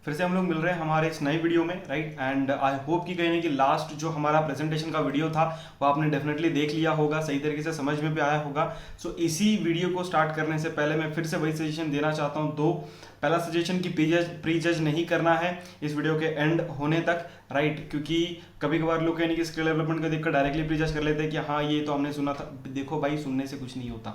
फिर से हम लोग मिल रहे हैं हमारे इस नए वीडियो में, राइट। एंड आई होप कि कहीं ना कि लास्ट जो हमारा प्रेजेंटेशन का वीडियो था वो आपने डेफिनेटली देख लिया होगा, सही तरीके से समझ में भी आया होगा। सो इसी वीडियो को स्टार्ट करने से पहले मैं फिर से वही सजेशन देना चाहता हूँ। दो, पहला सजेशन कि प्री जज नहीं करना है इस वीडियो के एंड होने तक, राइट। क्योंकि कभी कभार लोग कहने कि स्किल डेवलपमेंट को देखकर डायरेक्टली प्री जज कर लेते हैं कि हाँ ये तो हमने सुना था। देखो भाई, सुनने से कुछ नहीं होता।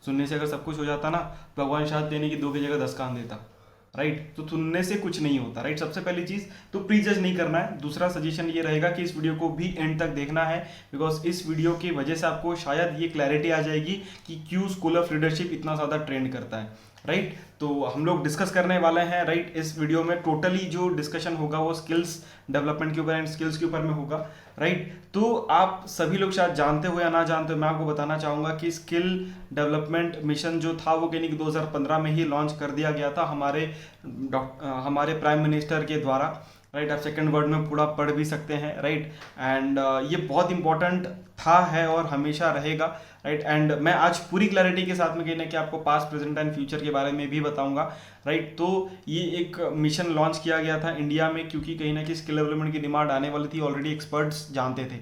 सुनने से अगर सब कुछ हो जाता ना, भगवान शायद देने की 2 की जगह 10 कान देता, राइट। तो सुनने से कुछ नहीं होता, राइट। सबसे पहली चीज तो प्री जज नहीं करना है। दूसरा सजेशन ये रहेगा कि इस वीडियो को भी एंड तक देखना है, बिकॉज इस वीडियो की वजह से आपको शायद ये क्लैरिटी आ जाएगी कि क्यों स्कूल ऑफ लीडरशिप इतना ज्यादा ट्रेंड करता है, राइट। तो हम लोग डिस्कस करने वाले हैं, राइट। इस वीडियो में टोटली जो डिस्कशन होगा वो स्किल्स डेवलपमेंट के ऊपर एंड स्किल्स के ऊपर में होगा, राइट। तो आप सभी लोग शायद जानते हो या ना जानते हो, मैं आपको बताना चाहूंगा कि स्किल डेवलपमेंट मिशन जो था वो कहीं 2015 में ही लॉन्च कर दिया गया था हमारे प्राइम मिनिस्टर के द्वारा, राइट। आप सेकंड वर्ड में पूरा पढ़ भी सकते हैं, राइट। एंड ये बहुत इंपॉर्टेंट था, है और हमेशा रहेगा, राइट। एंड मैं आज पूरी क्लैरिटी के साथ में कहना कि आपको पास्ट प्रेजेंट एंड फ्यूचर के बारे में भी बताऊंगा, राइट। तो ये एक मिशन लॉन्च किया गया था इंडिया में, क्योंकि कहीं ना कहीं स्किल डेवलपमेंट की डिमांड आने वाली थी। ऑलरेडी एक्सपर्ट्स जानते थे,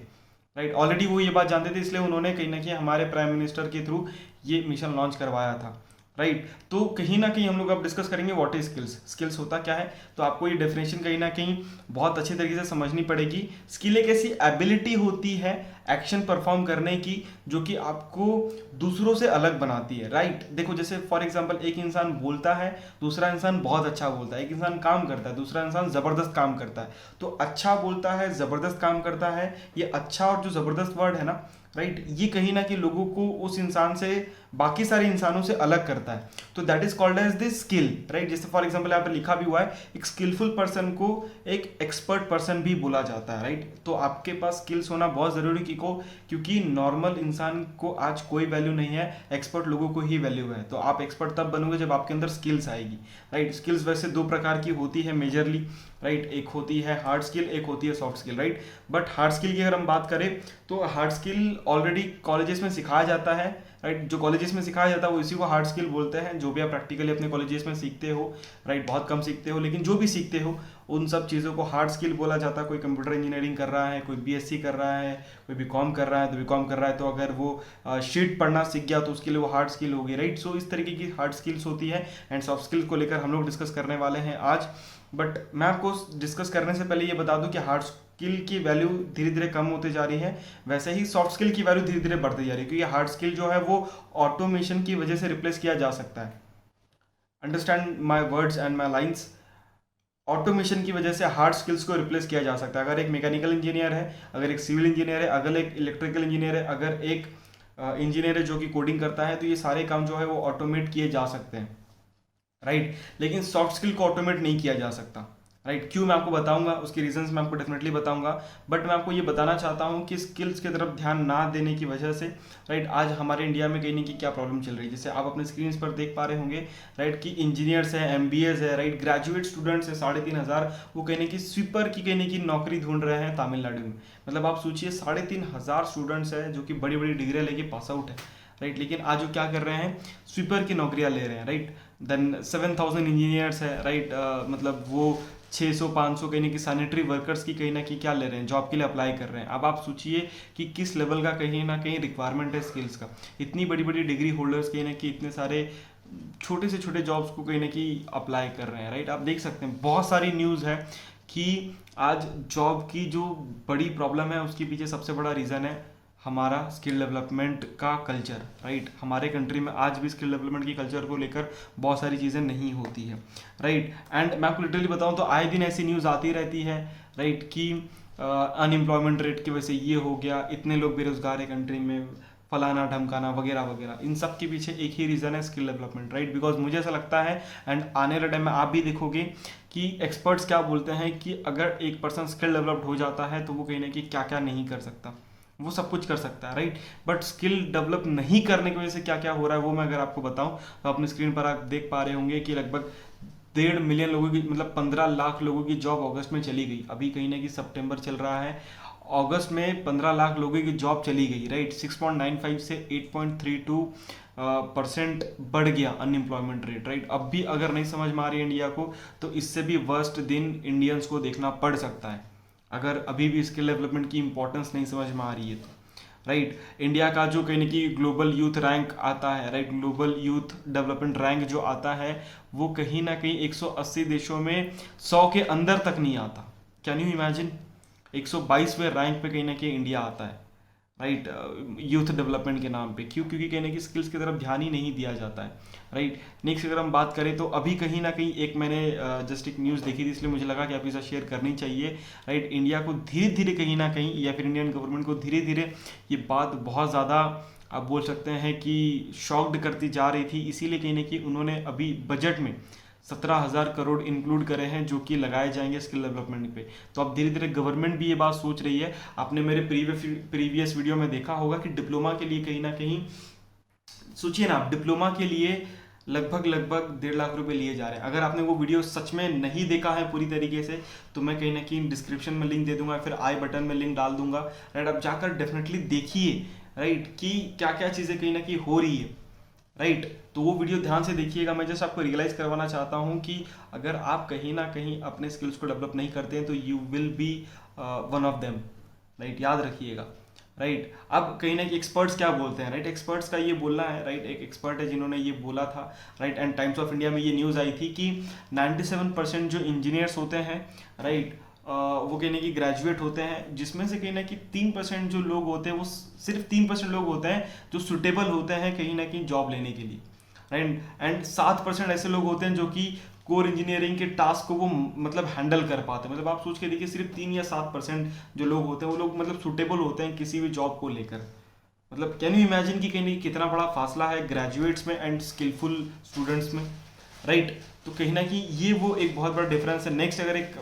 राइट। ऑलरेडी वो ये बात जानते थे, इसलिए उन्होंने कहीं ना कहीं हमारे प्राइम मिनिस्टर के थ्रू ये मिशन लॉन्च करवाया था, राइट। तो कहीं ना कहीं हम लोग अब डिस्कस करेंगे व्हाट इज स्किल्स। स्किल्स होता क्या है, तो आपको ये डेफिनेशन कहीं ना कहीं बहुत अच्छी तरीके से समझनी पड़ेगी। स्किल एक ऐसी एबिलिटी होती है एक्शन परफॉर्म करने की जो कि आपको दूसरों से अलग बनाती है, राइट। देखो जैसे फॉर एग्जांपल एक इंसान बोलता है, दूसरा इंसान बहुत अच्छा बोलता है। एक इंसान काम करता है, दूसरा इंसान जबरदस्त काम करता है। तो अच्छा बोलता है, जबरदस्त काम करता है, ये अच्छा और जो जबरदस्त वर्ड है ना, राइट, ये कहीं ना कहीं लोगों को उस इंसान से, बाकी सारे इंसानों से अलग करता है। तो that is called as this skill, right. जैसे फॉर एग्जांपल यहाँ पे लिखा भी हुआ है, एक स्किलफुल पर्सन को एक एक्सपर्ट पर्सन भी बोला जाता है, राइट। तो आपके पास स्किल्स होना बहुत जरूरी क्योंकि नॉर्मल इंसान को आज कोई वैल्यू नहीं है, एक्सपर्ट लोगों को ही वैल्यू है। तो आप एक्सपर्ट तब बनोगे जब आपके अंदर स्किल्स आएगी, राइट। स्किल्स वैसे 2 प्रकार की होती है मेजरली, राइट। एक होती है हार्ड स्किल, एक होती है soft skill, right. But hard skill की अगर हम बात करें तो हार्ड स्किल ऑलरेडी कॉलेजेस में सिखाया जाता है, राइट। जो कॉलेजेस में सिखाया जाता है वो इसी को हार्ड स्किल बोलते हैं। जो भी आप प्रैक्टिकली अपने कॉलेजेस में सीखते हो, राइट, बहुत कम सीखते हो, लेकिन जो भी सीखते हो उन सब चीज़ों को हार्ड स्किल बोला जाता है। कोई कंप्यूटर इंजीनियरिंग कर रहा है, कोई बीएससी कर रहा है, कोई बीकॉम कर रहा है, तो बीकॉम कर रहा है तो अगर वो शीट पढ़ना सीख गया तो उसके लिए वो हार्ड स्किल होगी, राइट। सो इस तरीके की हार्ड स्किल्स होती है एंड सॉफ्ट स्किल्स को लेकर हम लोग डिस्कस करने वाले हैं आज। बट मैं आपको डिस्कस करने से पहले ये बता दूं कि हार्ड स्किल की वैल्यू धीरे धीरे कम होती जा रही है, वैसे ही सॉफ्ट स्किल की वैल्यू धीरे धीरे बढ़ती जा रही है, क्योंकि हार्ड स्किल जो है वो ऑटोमेशन की वजह से रिप्लेस किया जा सकता है। Understand my words and my lines. Automation की वजह से हार्ड स्किल्स को रिप्लेस किया जा सकता है। अगर एक मैकेनिकल इंजीनियर है, अगर एक सिविल इंजीनियर है, अगर एक इलेक्ट्रिकल इंजीनियर है, अगर एक इंजीनियर है जो कि कोडिंग करता है, तो ये सारे काम जो है वो ऑटोमेट किए जा सकते हैं, राइट। लेकिन सॉफ्ट स्किल को ऑटोमेट नहीं किया जा सकता, राइट। क्यों, मैं आपको बताऊंगा, उसके रीजंस मैं आपको डेफिनेटली बताऊंगा। बट मैं आपको ये बताना चाहता हूँ कि स्किल्स की तरफ ध्यान ना देने की वजह से, राइट, आज हमारे इंडिया में कहीं ना कहीं क्या प्रॉब्लम चल रही है। जैसे आप अपने स्क्रीन पर देख पा रहे होंगे, राइट, कि इंजीनियर्स है, एमबीएस है, राइट, ग्रेजुएट स्टूडेंट्स है 3,500, वो कहने की स्वीपर की कहने की नौकरी ढूंढ रहे हैं तमिलनाडु में। मतलब आप सोचिए 3,500 स्टूडेंट्स है जो कि बड़ी बड़ी डिग्रियाँ लेके पास आउट है, राइट। लेकिन आज वो क्या कर रहे हैं, स्वीपर की नौकरियां ले रहे हैं, राइट। देन 7,000 इंजीनियर्स है, राइट। मतलब वो 600-500 कहीं ना कि सैनिटरी वर्कर्स की कहीं ना कहीं क्या ले रहे हैं, जॉब के लिए अप्लाई कर रहे हैं। अब आप सोचिए कि किस लेवल का कहीं ना कहीं रिक्वायरमेंट है स्किल्स का। इतनी बड़ी बड़ी डिग्री होल्डर्स कहीं ना कहीं इतने सारे छोटे से छोटे जॉब्स को कहीं ना कहीं अप्लाई कर रहे हैं, राइट। आप देख सकते हैं बहुत सारी न्यूज़ है कि आज जॉब की जो बड़ी प्रॉब्लम है उसके पीछे सबसे बड़ा रीज़न है हमारा स्किल डेवलपमेंट का कल्चर, राइट। हमारे कंट्री में आज भी स्किल डेवलपमेंट की कल्चर को लेकर बहुत सारी चीज़ें नहीं होती है, राइट। एंड मैं आपको लिटरली बताऊं तो आए दिन ऐसी न्यूज़ आती रहती है, राइट, कि अनएम्प्लॉयमेंट रेट की वजह से ये हो गया, इतने लोग बेरोजगार है कंट्री में, फलाना ढमकाना वगैरह वगैरह। इन सब के पीछे एक ही रीज़न है, स्किल डेवलपमेंट, राइट। बिकॉज मुझे ऐसा लगता है एंड आने वाले टाइम में आप भी देखोगे कि एक्सपर्ट्स क्या बोलते हैं कि अगर एक पर्सन स्किल डेवलप्ड हो जाता है तो वो कहीं ना कहीं क्या क्या नहीं कर सकता, वो सब कुछ कर सकता है, राइट। बट स्किल डेवलप नहीं करने की वजह से क्या क्या हो रहा है वो मैं अगर आपको बताऊं तो अपनी स्क्रीन पर आप देख पा रहे होंगे कि लगभग 1.5 मिलियन लोगों की, मतलब 15 लाख लोगों की जॉब अगस्त में चली गई। अभी कहीं ना कहीं सितंबर चल रहा है, अगस्त में 15 लाख लोगों की जॉब चली गई, राइट। 6.95 से 8.32 परसेंट बढ़ गया अनएम्प्लॉयमेंट रेट, राइट। अब भी अगर नहीं समझ में आ रही है इंडिया को, तो इससे भी वर्स्ट दिन इंडियंस को देखना पड़ सकता है, अगर अभी भी स्किल डेवलपमेंट की इंपॉर्टेंस नहीं समझ में आ रही है तो, राइट। इंडिया का जो कहीं ना कहीं ग्लोबल यूथ रैंक आता है, right, global youth development rank जो आता है, वो कहीं ना कहीं 180 देशों में 100 के अंदर तक नहीं आता। कैन यू इमेजिन, 122वें रैंक पे कहीं ना कहीं इंडिया आता है, राइट, यूथ डेवलपमेंट के नाम पे। क्यों? क्योंकि कहीं ना कहीं स्किल्स की तरफ ध्यान ही नहीं दिया जाता है, राइट। नेक्स्ट अगर हम बात करें तो अभी कहीं ना कहीं एक मैंने जस्ट एक न्यूज़ देखी थी, इसलिए मुझे लगा कि आपके साथ शेयर करनी चाहिए, राइट। इंडिया को धीरे धीरे कहीं ना कहीं, या फिर इंडियन गवर्नमेंट को धीरे धीरे ये बात बहुत ज़्यादा, आप बोल सकते हैं कि शॉक्ड करती जा रही थी। इसीलिए कहीं ना कहीं उन्होंने अभी बजट में 17,000 करोड़ इंक्लूड करे हैं, जो कि लगाए जाएंगे स्किल डेवलपमेंट पे। तो अब धीरे धीरे गवर्नमेंट भी ये बात सोच रही है। आपने मेरे प्रीवियस वीडियो में देखा होगा कि डिप्लोमा के लिए कहीं ना कहीं, सोचिए ना आप, डिप्लोमा के लिए लगभग 1.5 लाख रुपए लिए जा रहे हैं। अगर आपने वो वीडियो सच में नहीं देखा है पूरी तरीके से, तो मैं कहीं ना कहीं डिस्क्रिप्शन में लिंक दे दूंगा, फिर आई बटन में लिंक डाल दूंगा, राइट। आप जाकर डेफिनेटली देखिए, राइट, कि क्या क्या चीज़ें कहीं ना कहीं हो रही है, राइट। तो वो वीडियो ध्यान से देखिएगा। मैं जस्ट आपको रियलाइज करवाना चाहता हूँ कि अगर आप कहीं ना कहीं अपने स्किल्स को डेवलप नहीं करते हैं, तो you will be one of them, right, याद रखिएगा, राइट। अब कहीं ना कहीं एक्सपर्ट्स क्या बोलते हैं, राइट, एक्सपर्ट्स का ये बोलना है, राइट, एक एक्सपर्ट है जिन्होंने ये बोला था, right, and times of India में ये न्यूज़ आई थी कि 97% जो इंजीनियर्स होते हैं, राइट, वो कहीं ना कहीं ग्रेजुएट होते हैं, जिसमें से कहीं ना कहीं 3% जो लोग होते हैं, वो सिर्फ 3% लोग होते हैं जो सुटेबल होते हैं कहीं ना कहीं जॉब लेने के लिए, राइट। एंड 7% ऐसे लोग होते हैं जो कि कोर इंजीनियरिंग के टास्क को वो मतलब हैंडल कर पाते हैं। मतलब आप सोच के देखिए, सिर्फ 3 या 7% जो लोग होते हैं, वो लोग मतलब सुटेबल होते हैं किसी भी जॉब को लेकर। मतलब कैन यू इमेजिन कि कहीं कितना बड़ा फासला है ग्रेजुएट्स में एंड स्किलफुल स्टूडेंट्स में, राइट। तो कहीं ना कहीं ये वो एक बहुत बड़ा डिफरेंस है। नेक्स्ट अगर एक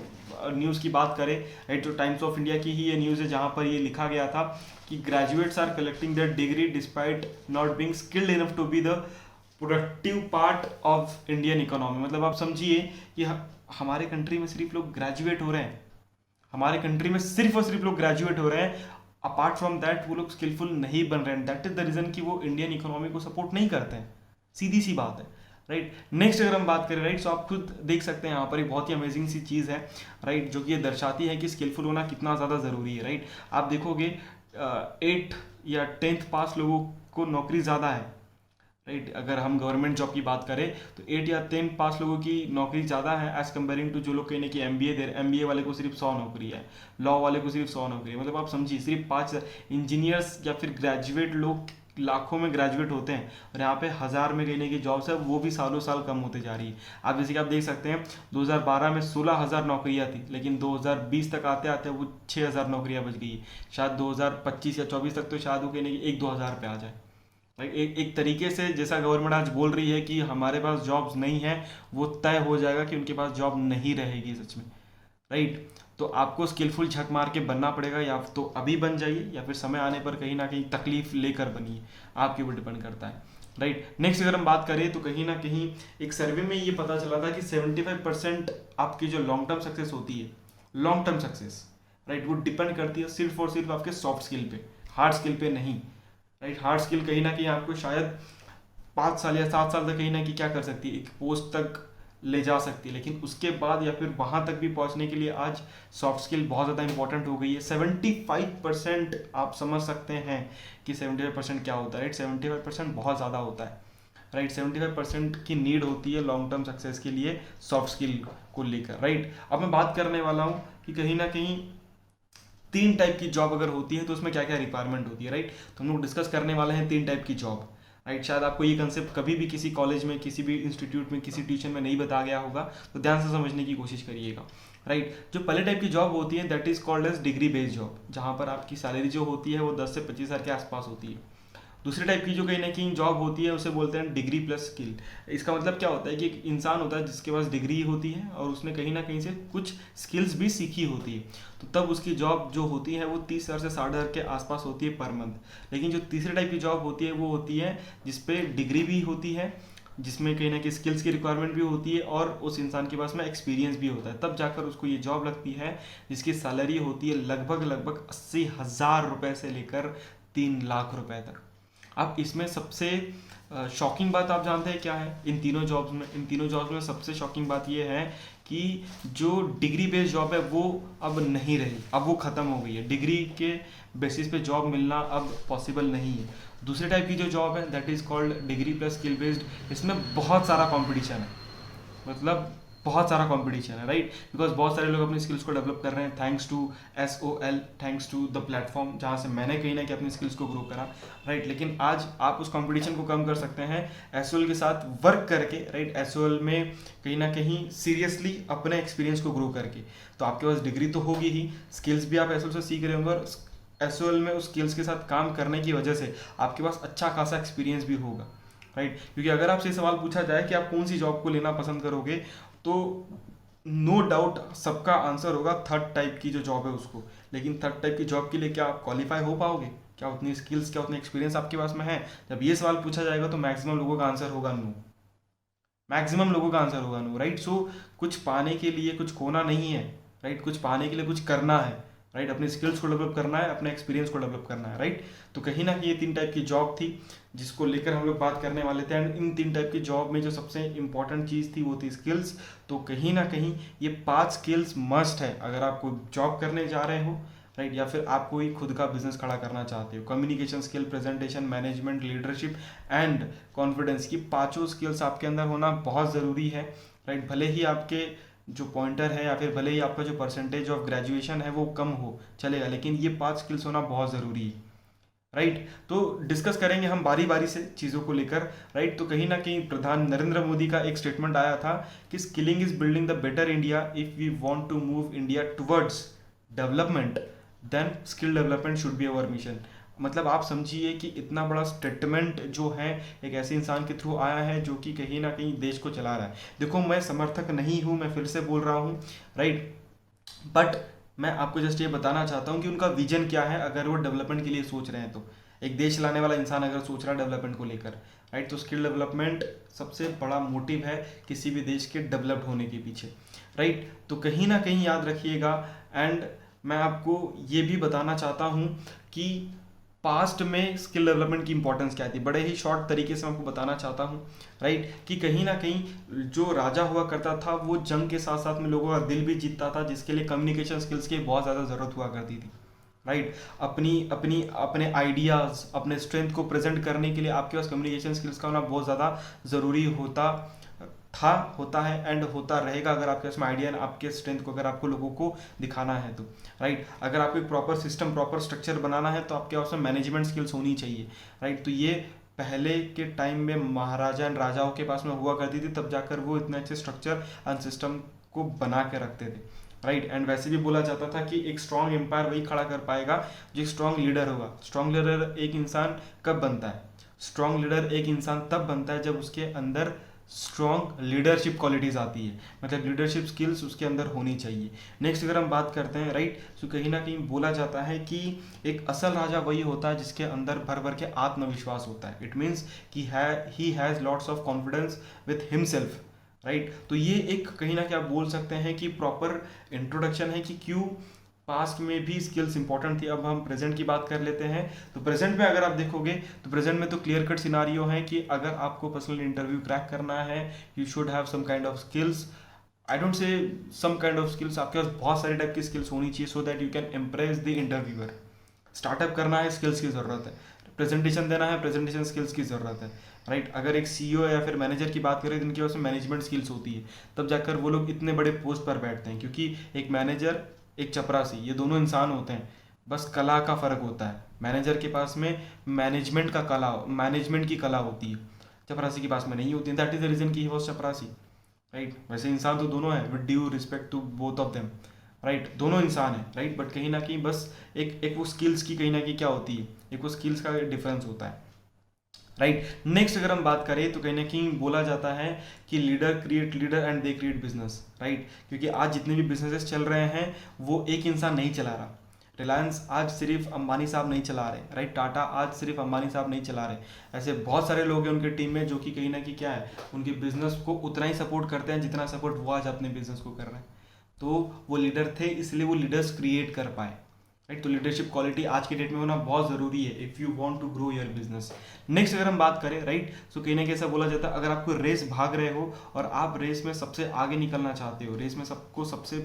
न्यूज़ की बात करें, राइट, तो टाइम्स ऑफ इंडिया की ही ये न्यूज़ है, जहाँ पर ये लिखा गया था कि graduates are collecting their degree despite not being skilled enough to be the productive part of Indian economy. मतलब आप समझिए कि हमारे कंट्री में सिर्फ लोग ग्रेजुएट हो रहे हैं, हमारे कंट्री में सिर्फ और सिर्फ लोग ग्रेजुएट हो रहे हैं, अपार्ट फ्रॉम दैट वो लोग स्किलफुल नहीं बन रहे हैं। दैट इज द रीजन कि वो इंडियन इकोनॉमी को सपोर्ट नहीं करते हैं, सीधी सी बात है, राइट। नेक्स्ट अगर हम बात करें, राइट, तो आप खुद देख सकते हैं यहाँ पर एक बहुत ही अमेजिंग सी चीज़ है, राइट, जो कि ये दर्शाती है कि स्किलफुल होना कितना ज़्यादा ज़रूरी है, राइट। आप देखोगे 8 या 10th पास लोगों को नौकरी ज़्यादा है, राइट। अगर हम गवर्नमेंट जॉब की बात करें तो 8 या 10 पास लोगों की नौकरी ज़्यादा है एज कम्पेयरिंग टू जो लोग कहने की MBA दे रहे हैं। MBA वाले को सिर्फ 100 नौकरी है, लॉ वाले को सिर्फ 100 नौकरी है। मतलब आप समझिए, सिर्फ 5 इंजीनियर्स या फिर ग्रेजुएट लोग लाखों में ग्रेजुएट होते हैं, और यहाँ पे 1000 में कहने की जॉब्स है, वो भी सालों साल कम होते जा रही है। आप जैसे कि आप देख सकते हैं 2012 में 16,000 नौकरियाँ थी, लेकिन 2020 तक आते आते वो 6,000 नौकरियाँ बच गई। शायद 2025 या 24 तक तो शायद वो कहने की 1-2 हज़ार पे आ जाए। एक तरीके से जैसा गवर्नमेंट आज बोल रही है कि हमारे पास जॉब्स नहीं है, वो तय हो जाएगा कि उनके पास जॉब नहीं रहेगी सच में, राइट। तो आपको स्किलफुल झक मार के बनना पड़ेगा, या तो अभी बन जाइए या फिर समय आने पर कहीं ना कहीं तकलीफ लेकर बनिए, आपके ऊपर डिपेंड करता है, राइट। नेक्स्ट अगर हम बात करें तो कहीं ना कहीं एक सर्वे में ये पता चला था कि 75% आपकी जो लॉन्ग टर्म सक्सेस होती है, लॉन्ग टर्म सक्सेस, राइट, वो डिपेंड करती है सिर्फ और सिर्फ आपके सॉफ्ट स्किल पे, हार्ड स्किल पे नहीं, राइट। हार्ड स्किल कहीं ना कहीं आपको शायद 5 साल या 7 साल तक कहीं ना कहीं क्या कर सकती है, एक पोस्ट तक ले जा सकती है, लेकिन उसके बाद या फिर वहाँ तक भी पहुँचने के लिए आज सॉफ्ट स्किल बहुत ज़्यादा इंपॉर्टेंट हो गई है। 75% आप समझ सकते हैं कि 75% क्या होता है, राइट। 75% बहुत ज़्यादा होता है, राइट। 75% की नीड होती है लॉन्ग टर्म सक्सेस के लिए सॉफ्ट स्किल को लेकर, राइट। अब मैं बात करने वाला हूँ कि कहीं ना कहीं 3 टाइप की जॉब अगर होती है तो उसमें क्या क्या रिक्वायरमेंट होती है, राइट। तो हम लोग डिस्कस करने वाले हैं 3 टाइप की जॉब, राइट। शायद आपको ये कंसेप्ट कभी भी किसी कॉलेज में, किसी भी इंस्टीट्यूट में, किसी ट्यूशन में नहीं बताया गया होगा, तो ध्यान से समझने की कोशिश करिएगा, राइट। जो पहले टाइप की जॉब होती है that is called as degree based job, जहाँ पर आपकी सैलरी जो होती है वो 10 से 25 हज़ार के आसपास होती है। दूसरी टाइप की जो कहीं ना कहीं जॉब होती है उसे बोलते हैं डिग्री प्लस स्किल। इसका मतलब क्या होता है कि एक इंसान होता है जिसके पास डिग्री होती है और उसने कहीं ना कहीं से कुछ स्किल्स भी सीखी होती है, तो तब उसकी जॉब जो होती है वो 30,000 से 60,000 के आसपास होती है पर मंथ। लेकिन जो तीसरे टाइप की जॉब होती है वो होती है जिसपे डिग्री भी होती है, जिसमें कहीं ना कहीं स्किल्स की रिक्वायरमेंट भी होती है और उस इंसान के पास में एक्सपीरियंस भी होता है, तब जाकर उसको ये जॉब लगती है, जिसकी सैलरी होती है लगभग 80,000 रुपये से लेकर 3 लाख रुपए तक, अब इसमें सबसे शॉकिंग बात आप जानते हैं क्या है इन तीनों जॉब्स में सबसे शॉकिंग बात ये है कि जो डिग्री बेस्ड जॉब है वो अब नहीं रही, अब वो ख़त्म हो गई है। डिग्री के बेसिस पे जॉब मिलना अब पॉसिबल नहीं है। दूसरे टाइप की जो जॉब है that is called degree plus skill based. इसमें बहुत सारा कंपटीशन है, मतलब बहुत सारा कंपटीशन है, राइट। बिकॉज बहुत सारे लोग अपनी स्किल्स को डेवलप कर रहे हैं thanks to SOL, thanks to the platform जहाँ से मैंने कहीं ना कहीं अपनी स्किल्स को ग्रो करा, राइट। लेकिन आज आप उस कंपटीशन को कम कर सकते हैं SOL के साथ वर्क करके, राइट। SOL में कहीं ना कहीं सीरियसली अपने एक्सपीरियंस को ग्रो करके। तो आपके पास डिग्री तो होगी ही, स्किल्स भी आप SOL से सीख रहे होंगे, और SOL में उस स्किल्स के साथ काम करने की वजह से आपके पास अच्छा खासा एक्सपीरियंस भी होगा, राइट। क्योंकि अगर आपसे सवाल पूछा जाए कि आप कौन सी जॉब को लेना पसंद करोगे, तो नो डाउट सबका आंसर होगा थर्ड टाइप की जो जॉब है उसको। लेकिन थर्ड टाइप की जॉब के लिए क्या आप क्वालिफाई हो पाओगे? क्या उतनी स्किल्स, क्या उतनी एक्सपीरियंस आपके पास में है? जब ये सवाल पूछा जाएगा तो मैक्सिमम लोगों का आंसर होगा नो, मैक्सिमम लोगों का आंसर होगा नो, राइट। सो कुछ पाने के लिए कुछ खोना नहीं है, राइट। कुछ पाने के लिए कुछ करना है, राइट। अपने स्किल्स को डेवलप करना है, अपने एक्सपीरियंस को डेवलप करना है, राइट। तो कहीं ना कहीं ये 3 टाइप की जॉब थी जिसको लेकर हम लोग बात करने वाले थे। एंड इन 3 टाइप की जॉब में जो सबसे इंपॉर्टेंट चीज़ थी वो थी स्किल्स। तो कहीं ना कहीं ये 5 स्किल्स मस्ट है अगर आप कोई जॉब करने जा रहे हो, राइट। या फिर आप कोई खुद का बिजनेस खड़ा करना चाहते हो। Communication skill, presentation, management, leadership and confidence की 5 स्किल्स आपके अंदर होना बहुत ज़रूरी है, राइट। भले ही आपके जो पॉइंटर है या फिर भले ही आपका जो परसेंटेज ऑफ ग्रेजुएशन है वो कम हो, चलेगा, लेकिन ये 5 स्किल्स होना बहुत ज़रूरी है, राइट। तो डिस्कस करेंगे हम बारी बारी से चीज़ों को लेकर, राइट। तो कहीं ना कहीं प्रधान नरेंद्र मोदी का एक स्टेटमेंट आया था कि skilling is building the better India if we want to move India towards development, then skill development should be our mission. मतलब आप समझिए कि इतना बड़ा स्टेटमेंट जो है एक ऐसे इंसान के थ्रू आया है जो कि कहीं ना कहीं देश को चला रहा है। देखो मैं समर्थक नहीं हूँ, मैं फिर से बोल रहा हूँ, राइट। बट मैं आपको जस्ट ये बताना चाहता हूँ कि उनका विजन क्या है अगर वो डेवलपमेंट के लिए सोच रहे हैं। तो एक देश चलाने वाला इंसान अगर सोच रहा है डेवलपमेंट को लेकर, राइट, तो स्किल डेवलपमेंट सबसे बड़ा मोटिव है किसी भी देश के डेवलप्ड होने के पीछे, राइट। तो कहीं ना कहीं याद रखिएगा। एंड मैं आपको ये भी बताना चाहता हूँ कि पास्ट में स्किल डेवलपमेंट की इंपॉर्टेंस क्या थी, बड़े ही शॉर्ट तरीके से मैं आपको बताना चाहता हूँ, राइट। कि कहीं ना कहीं जो राजा हुआ करता था वो जंग के साथ साथ में लोगों का दिल भी जीतता था, जिसके लिए कम्युनिकेशन स्किल्स की बहुत ज़्यादा ज़रूरत हुआ करती थी, राइट। अपनी अपनी अपने आइडियाज़, अपने स्ट्रेंथ को प्रेजेंट करने के लिए आपके पास कम्युनिकेशन स्किल्स का होना बहुत ज़्यादा ज़रूरी होता है एंड होता रहेगा। अगर आपके पास में आइडिया है, आपके स्ट्रेंथ को अगर आपको लोगों को दिखाना है तो, राइट। अगर आपको एक प्रॉपर सिस्टम, प्रॉपर स्ट्रक्चर बनाना है तो आपके पास में मैनेजमेंट स्किल्स होनी चाहिए, राइट। तो ये पहले के टाइम में महाराजा एंड राजाओं के पास में हुआ करती थी, तब जाकर वो इतने अच्छे स्ट्रक्चर एंड सिस्टम को बना के रखते थे, राइट। एंड वैसे भी बोला जाता था कि एक स्ट्रॉन्ग एम्पायर वही खड़ा कर पाएगा जो एक स्ट्रॉन्ग लीडर होगा। स्ट्रॉन्ग लीडर एक इंसान कब बनता है? स्ट्रॉन्ग लीडर एक इंसान तब बनता है जब उसके अंदर स्ट्रॉन्ग लीडरशिप क्वालिटीज़ आती है, मतलब लीडरशिप स्किल्स उसके अंदर होनी चाहिए। नेक्स्ट अगर हम बात करते हैं, राइट, तो कहीं ना कहीं बोला जाता है कि एक असल राजा वही होता है जिसके अंदर भर भर के आत्मविश्वास होता है। इट मीन्स कि he has lots of confidence with himself, right. तो ये एक कहीं ना कहीं आप बोल सकते हैं कि प्रॉपर इंट्रोडक्शन है कि क्यों पास्ट में भी स्किल्स इंपॉर्टेंट थी। अब हम प्रेजेंट की बात कर लेते हैं। तो प्रेजेंट में अगर आप देखोगे तो प्रेजेंट में तो क्लियर कट सिनारियो है कि अगर आपको पर्सनल इंटरव्यू क्रैक करना है, you should have some kind of skills. I don't say some kind of skills, आपके पास बहुत सारे टाइप की स्किल्स होनी चाहिए so that you can impress the interviewer. Startup करना है, स्किल्स की ज़रूरत है। प्रेजेंटेशन देना है, प्रेजेंटेशन स्किल्स की ज़रूरत है, राइट। अगर एक CEO या फिर मैनेजर की बात करें तो इनके पास में मैनेजमेंट स्किल्स होती है, तब जाकर वो लोग इतने बड़े पोस्ट पर बैठते हैं। क्योंकि एक मैनेजर, एक चपरासी, ये दोनों इंसान होते हैं, बस कला का फ़र्क होता है। मैनेजर के पास में मैनेजमेंट की कला होती है, चपरासी के पास में नहीं होती है। दैट इज़ द रीज़न कि ही वॉज चपरासी, राइट। वैसे इंसान तो दोनों है, with due respect to both of them, right. दोनों इंसान है, राइट। बट कहीं ना कहीं बस एक वो स्किल्स की कहीं ना कहीं क्या होती है, एक वो स्किल्स का डिफरेंस होता है, राइट। नेक्स्ट अगर हम बात करें तो कहीं ना कहीं बोला जाता है कि leader create leader and they create business, right. क्योंकि आज जितने भी बिजनेसेस चल रहे हैं वो एक इंसान नहीं चला रहा। रिलायंस आज सिर्फ अंबानी साहब नहीं चला रहे, राइट। टाटा आज सिर्फ अंबानी साहब नहीं चला रहे। ऐसे बहुत सारे लोग हैं उनके टीम में जो कि कहीं ना कहीं क्या है, उनके बिजनेस को उतना ही सपोर्ट करते हैं जितना सपोर्ट वो आज अपने बिजनेस को कर रहे हैं। तो वो लीडर थे, इसलिए वो लीडर्स क्रिएट कर पाए, राइट। तो लीडरशिप क्वालिटी आज के डेट में होना बहुत ज़रूरी है if you want to grow your business. Next अगर हम बात करें, राइट, सो कहीं ना कहीं ऐसा बोला जाता है, अगर आप कोई रेस भाग रहे हो और आप रेस में सबसे आगे निकलना चाहते हो, रेस में सबको सबसे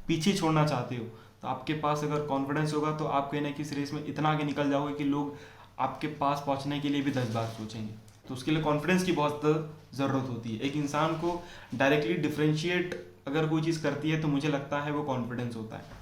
पीछे छोड़ना चाहते हो, तो आपके पास अगर कॉन्फिडेंस होगा तो आप कहीं ना किसी रेस में इतना आगे निकल जाओगे कि लोग आपके पास पहुंचने के लिए भी 10 बार सोचेंगे। तो उसके लिए कॉन्फिडेंस की बहुत ज़रूरत होती है। एक इंसान को डायरेक्टली डिफ्रेंशिएट अगर कोई चीज़ करती है तो मुझे लगता है वो कॉन्फिडेंस होता है।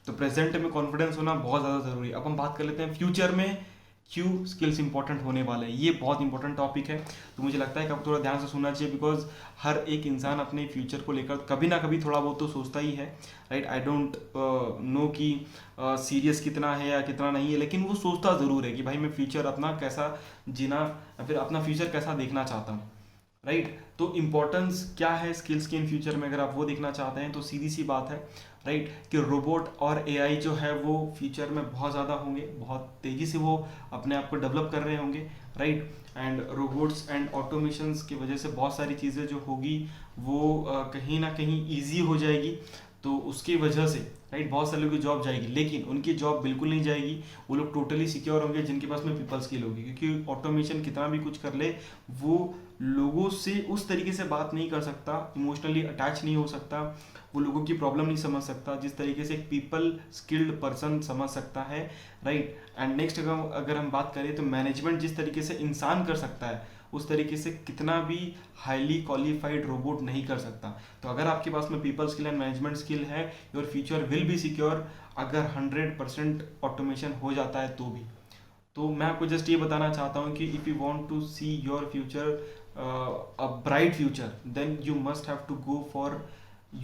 तो प्रेजेंट में कॉन्फिडेंस होना बहुत ज़्यादा ज़रूरी है। अब हम बात कर लेते हैं फ्यूचर में क्यों स्किल्स इंपॉर्टेंट होने वाले हैं। ये बहुत इंपॉर्टेंट टॉपिक है, तो मुझे लगता है कि आपको थोड़ा ध्यान से सुनना चाहिए, बिकॉज हर एक इंसान अपने फ्यूचर को लेकर कभी ना कभी थोड़ा बहुत तो सोचता ही है, राइट। आई डोंट नो कि सीरियस कितना है या कितना नहीं है, लेकिन वो सोचता ज़रूर है कि भाई मैं फ्यूचर अपना कैसा जीना या फिर अपना फ्यूचर कैसा देखना चाहता हूँ, राइट। तो इम्पोर्टेंस क्या है स्किल्स की इन फ्यूचर में, अगर आप वो देखना चाहते हैं तो सीधी सी बात है, राइट, कि रोबोट और एआई जो है वो फ्यूचर में बहुत ज़्यादा होंगे, बहुत तेज़ी से वो अपने आप को डेवलप कर रहे होंगे, right. And robots and automations की वजह से बहुत सारी चीज़ें जो होगी वो कहीं ना कहीं ईजी हो जाएगी। तो उसकी वजह से, राइट, बहुत सारे लोगों की जॉब जाएगी, लेकिन उनकी जॉब बिल्कुल नहीं जाएगी। वो लोग टोटली सिक्योर होंगे जिनके पास में पीपल स्किल होगी, क्योंकि ऑटोमेशन कितना भी कुछ कर ले वो लोगों से उस तरीके से बात नहीं कर सकता, इमोशनली अटैच नहीं हो सकता, वो लोगों की प्रॉब्लम नहीं समझ सकता जिस तरीके से एक पीपल स्किल्ड पर्सन समझ सकता है, राइट। एंड नेक्स्ट अगर हम बात करें तो मैनेजमेंट जिस तरीके से इंसान कर सकता है उस तरीके से कितना भी हाईली क्वालिफाइड रोबोट नहीं कर सकता। तो अगर आपके पास में people skill and management skill है, your future will be secure. अगर 100% ऑटोमेशन हो जाता है तो भी। तो मैं आपको जस्ट ये बताना चाहता हूँ कि if you want to see your future a bright future, then you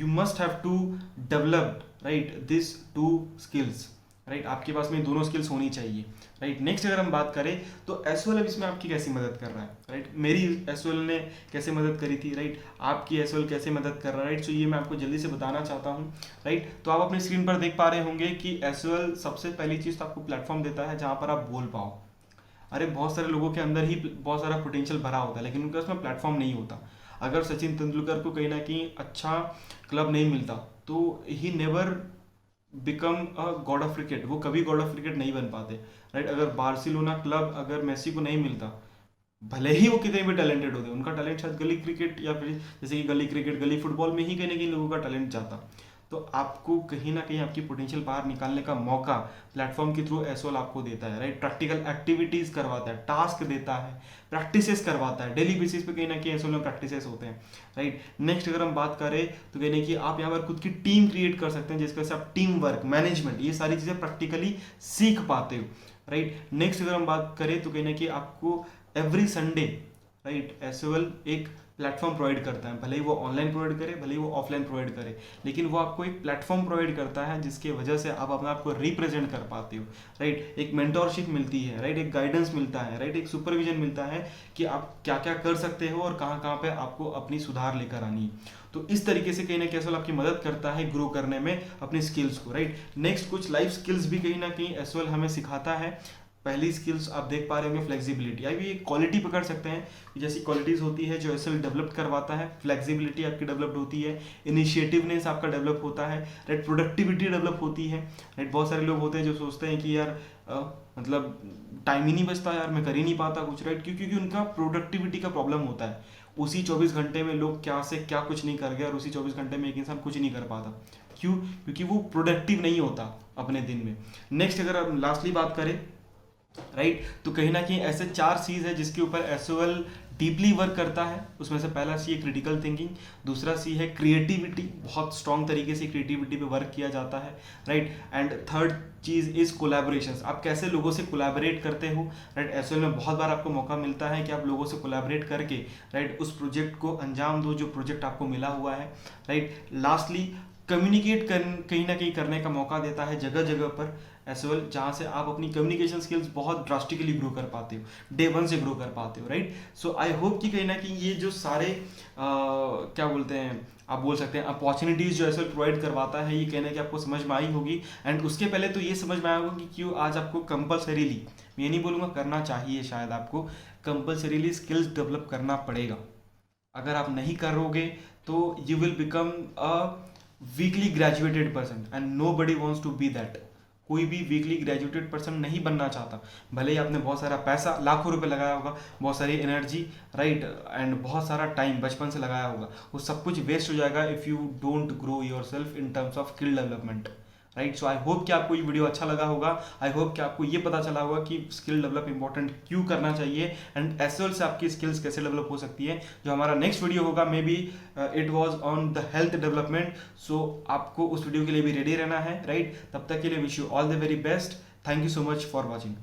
must have to develop, right, these two skills, right. आपके पास में दोनों स्किल्स होनी चाहिए, राइट। नेक्स्ट अगर हम बात करें तो एसओएल इसमें आपकी कैसी मदद कर रहा है, राइट। मेरी एसओएल ने कैसे मदद करी थी, राइट, आपकी एसओएल कैसे मदद कर रहा है, राइट। सो ये मैं आपको जल्दी से बताना चाहता हूँ, राइट। तो आप अपनी स्क्रीन पर देख पा रहे होंगे कि एसओएल सबसे पहली चीज़ तो आपको प्लेटफॉर्म देता है जहाँ पर आप बोल पाओ। अरे बहुत सारे लोगों के अंदर ही बहुत सारा पोटेंशियल भरा होता है, लेकिन उनके उसमें प्लेटफॉर्म नहीं होता। अगर सचिन तेंदुलकर को कहीं ना कहीं अच्छा क्लब नहीं मिलता तो he never become a God of cricket, वो कभी गॉड ऑफ क्रिकेट नहीं बन पाते, राइट। अगर बार्सिलोना क्लब अगर मेसी को नहीं मिलता, भले ही वो कितने भी टैलेंटेड होते, उनका टैलेंट शायद गली क्रिकेट या फिर जैसे कि गली क्रिकेट, गली फुटबॉल में ही कहीं ना कहीं लोगों का टैलेंट जाता। तो आपको कहीं ना कहीं आपकी पोटेंशियल बाहर निकालने का मौका प्लेटफॉर्म के थ्रू एसओएल आपको देता है, राइट। प्रैक्टिकल एक्टिविटीज करवाता है, टास्क देता है, प्रैक्टिसेस करवाता है, डेली बेसिस पे कहीं ना कहीं एसओएल में प्रैक्टिसेस होते हैं, राइट। नेक्स्ट अगर हम बात करें तो कहीं ना कि आप यहाँ पर खुद की टीम क्रिएट कर सकते हैं जिसकी वजह से आप टीम वर्क, मैनेजमेंट, ये सारी चीज़ें प्रैक्टिकली सीख पाते हो, राइट। नेक्स्ट अगर हम बात करें तो कहीं ना कि आपको एवरी संडे, राइट, एसओएल एक प्लेटफॉर्म प्रोवाइड करता है, भले ही वो ऑनलाइन प्रोवाइड करे, भले ही वो ऑफलाइन प्रोवाइड करे, लेकिन वो आपको एक प्लेटफॉर्म प्रोवाइड करता है जिसकी वजह से आप अपने आप को रिप्रेजेंट कर पाते हो, राइट। एक मेंटोरशिप मिलती है, राइट, एक गाइडेंस मिलता है, राइट, एक सुपरविजन मिलता है कि आप क्या क्या कर सकते हो और कहाँ कहाँ पे आपको अपनी सुधार लेकर आनी है। तो इस तरीके से कहीं ना कहीं एसओएल आपकी मदद करता है ग्रो करने में अपनी स्किल्स को, राइट। नेक्स्ट कुछ लाइफ स्किल्स भी कहीं ना कहीं एसओएल हमें सिखाता है। पहली स्किल्स आप देख पा रहे होंगे फ्लेक्सिबिलिटी, या भी एक क्वालिटी पकड़ सकते हैं जैसी क्वालिटीज़ होती है जो एसएल डेवलप करवाता है। फ्लेक्सिबिलिटी आपकी डेवलप्ड होती है, इनिशिएटिवनेस आपका डेवलप होता है, राइट, प्रोडक्टिविटी डेवलप होती है, राइट। बहुत सारे लोग होते हैं जो सोचते हैं कि यार मतलब टाइम ही नहीं बचता यार, मैं कर ही नहीं पाता कुछ, राइट, क्योंकि उनका प्रोडक्टिविटी का प्रॉब्लम होता है। उसी 24 घंटे में लोग क्या से क्या कुछ नहीं कर गए और उसी 24 घंटे में एक इंसान कुछ नहीं कर पाता। क्यों? क्योंकि वो प्रोडक्टिव नहीं होता अपने दिन में। नेक्स्ट अगर हम लास्टली बात करें, राइट, तो कहीं ना कहीं ऐसे 4 चीज़ है जिसके ऊपर एसओएल डीपली वर्क करता है। उसमें से पहला सी है क्रिटिकल थिंकिंग, दूसरा सी है क्रिएटिविटी, बहुत स्ट्रॉन्ग तरीके से क्रिएटिविटी पे वर्क किया जाता है, right. And third cheese is collaborations, आप कैसे लोगों से कोलैबोरेट करते हो, राइट। एसओएल में बहुत बार आपको मौका मिलता है कि आप लोगों से कोलैबोरेट करके, राइट, उस प्रोजेक्ट को अंजाम दो जो प्रोजेक्ट आपको मिला हुआ है, राइट। लास्टली कम्युनिकेट कहीं ना कहीं करने का मौका देता है जगह जगह पर एसओएल, जहाँ से आप अपनी कम्युनिकेशन स्किल्स बहुत ड्रास्टिकली ग्रो कर पाते हो, डे 1 से ग्रो कर पाते हो, राइट। सो आई होप कि कहीं ना कहीं ये जो सारे क्या बोलते हैं, आप बोल सकते हैं अपॉर्चुनिटीज़ जो एसओएल प्रोवाइड करवाता है, ये कहना कि आपको समझ में आई होगी। एंड उसके पहले तो ये समझ में आया होगा कि क्यों आज आपको कंपलसरीली, मैं ये नहीं बोलूँगा करना चाहिए, शायद आपको कंपलसरीली स्किल्स डेवलप करना पड़ेगा। अगर आप नहीं करोगे तो you will become a weakly graduated person and nobody wants to be that. कोई भी वीकली ग्रेजुएटेड पर्सन नहीं बनना चाहता। भले ही आपने बहुत सारा पैसा, लाखों रुपए लगाया होगा, बहुत सारी एनर्जी, राइट, एंड बहुत सारा टाइम बचपन से लगाया होगा, वो सब कुछ वेस्ट हो जाएगा if you don't grow your self in terms of skill development, right. So I hope कि आपको ये वीडियो अच्छा लगा होगा। आई होप कि आपको ये पता चला होगा कि स्किल डेवलप इंपॉर्टेंट क्यों करना चाहिए, एंड एज वेल से आपकी स्किल्स कैसे डेवलप हो सकती है। जो हमारा नेक्स्ट वीडियो होगा, maybe it was on the health development, so आपको उस वीडियो के लिए भी रेडी रहना है, राइट। तब तक के लिए wish you all the very best. Thank you so much for watching.